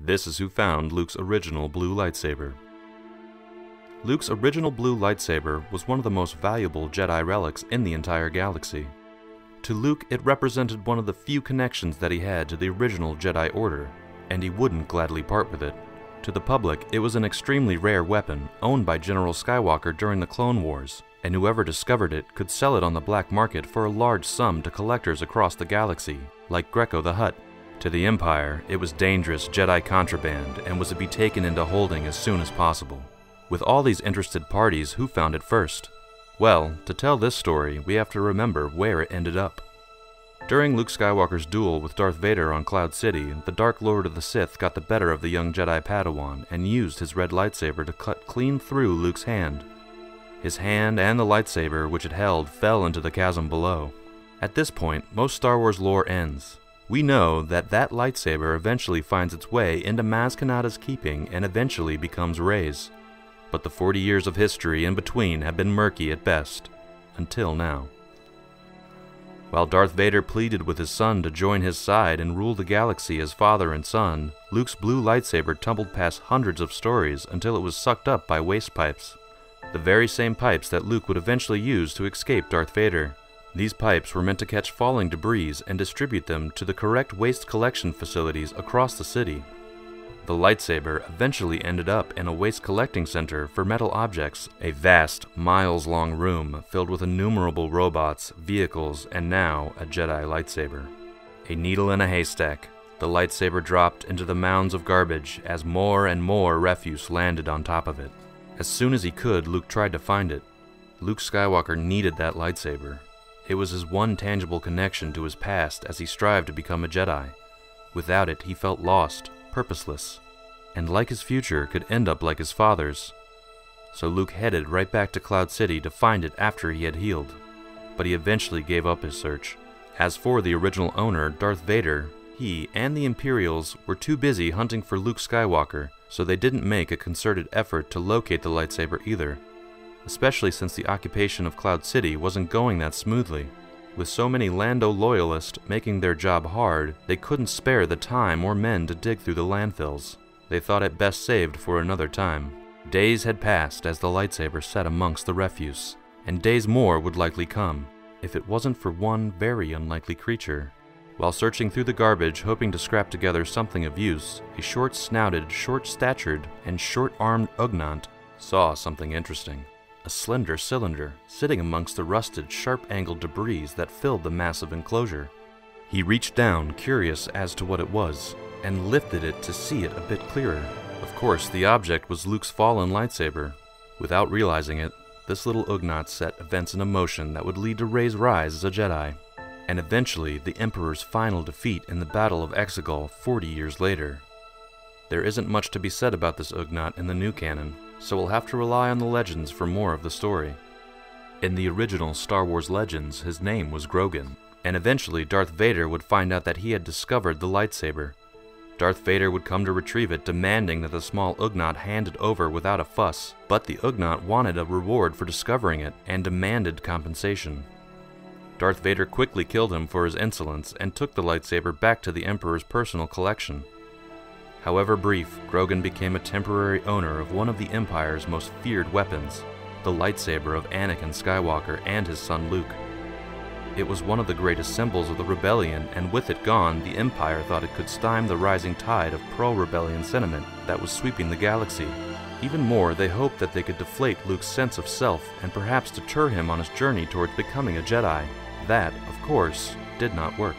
This is who found Luke's original blue lightsaber. Luke's original blue lightsaber was one of the most valuable Jedi relics in the entire galaxy. To Luke, it represented one of the few connections that he had to the original Jedi Order, and he wouldn't gladly part with it. To the public, it was an extremely rare weapon owned by General Skywalker during the Clone Wars, and whoever discovered it could sell it on the black market for a large sum to collectors across the galaxy, like Grekko the Hutt. To the Empire, it was dangerous Jedi contraband and was to be taken into holding as soon as possible. With all these interested parties, who found it first? Well, to tell this story, we have to remember where it ended up. During Luke Skywalker's duel with Darth Vader on Cloud City, the Dark Lord of the Sith got the better of the young Jedi Padawan and used his red lightsaber to cut clean through Luke's hand. His hand and the lightsaber which it held fell into the chasm below. At this point, most Star Wars lore ends. We know that that lightsaber eventually finds its way into Maz Kanata's keeping and eventually becomes Rey's. But the 40 years of history in between have been murky at best, until now. While Darth Vader pleaded with his son to join his side and rule the galaxy as father and son, Luke's blue lightsaber tumbled past hundreds of stories until it was sucked up by waste pipes. The very same pipes that Luke would eventually use to escape Darth Vader. These pipes were meant to catch falling debris and distribute them to the correct waste collection facilities across the city. The lightsaber eventually ended up in a waste collecting center for metal objects, a vast, miles-long room filled with innumerable robots, vehicles, and now a Jedi lightsaber. A needle in a haystack, the lightsaber dropped into the mounds of garbage as more and more refuse landed on top of it. As soon as he could, Luke tried to find it. Luke Skywalker needed that lightsaber. It was his one tangible connection to his past as he strived to become a Jedi. Without it, he felt lost, purposeless, and like his future, could end up like his father's. So Luke headed right back to Cloud City to find it after he had healed. But he eventually gave up his search. As for the original owner, Darth Vader, he and the Imperials were too busy hunting for Luke Skywalker, so they didn't make a concerted effort to locate the lightsaber either. Especially since the occupation of Cloud City wasn't going that smoothly. With so many Lando loyalists making their job hard, they couldn't spare the time or men to dig through the landfills. They thought it best saved for another time. Days had passed as the lightsaber sat amongst the refuse, and days more would likely come, if it wasn't for one very unlikely creature. While searching through the garbage hoping to scrap together something of use, a short-snouted, short-statured, and short-armed Ugnaught saw something interesting. A slender cylinder sitting amongst the rusted, sharp-angled debris that filled the massive enclosure. He reached down, curious as to what it was, and lifted it to see it a bit clearer. Of course, the object was Luke's fallen lightsaber. Without realizing it, this little Ugnaught set events in motion that would lead to Rey's rise as a Jedi, and eventually the Emperor's final defeat in the Battle of Exegol 40 years later. There isn't much to be said about this Ugnaught in the new canon, so we'll have to rely on the legends for more of the story. In the original Star Wars legends, his name was Grogan, and eventually Darth Vader would find out that he had discovered the lightsaber. Darth Vader would come to retrieve it, demanding that the small Ugnaught hand it over without a fuss, but the Ugnaught wanted a reward for discovering it and demanded compensation. Darth Vader quickly killed him for his insolence and took the lightsaber back to the Emperor's personal collection. However brief, Grogan became a temporary owner of one of the Empire's most feared weapons, the lightsaber of Anakin Skywalker and his son Luke. It was one of the greatest symbols of the rebellion, and with it gone, the Empire thought it could stem the rising tide of pro-rebellion sentiment that was sweeping the galaxy. Even more, they hoped that they could deflate Luke's sense of self and perhaps deter him on his journey towards becoming a Jedi. That, of course, did not work.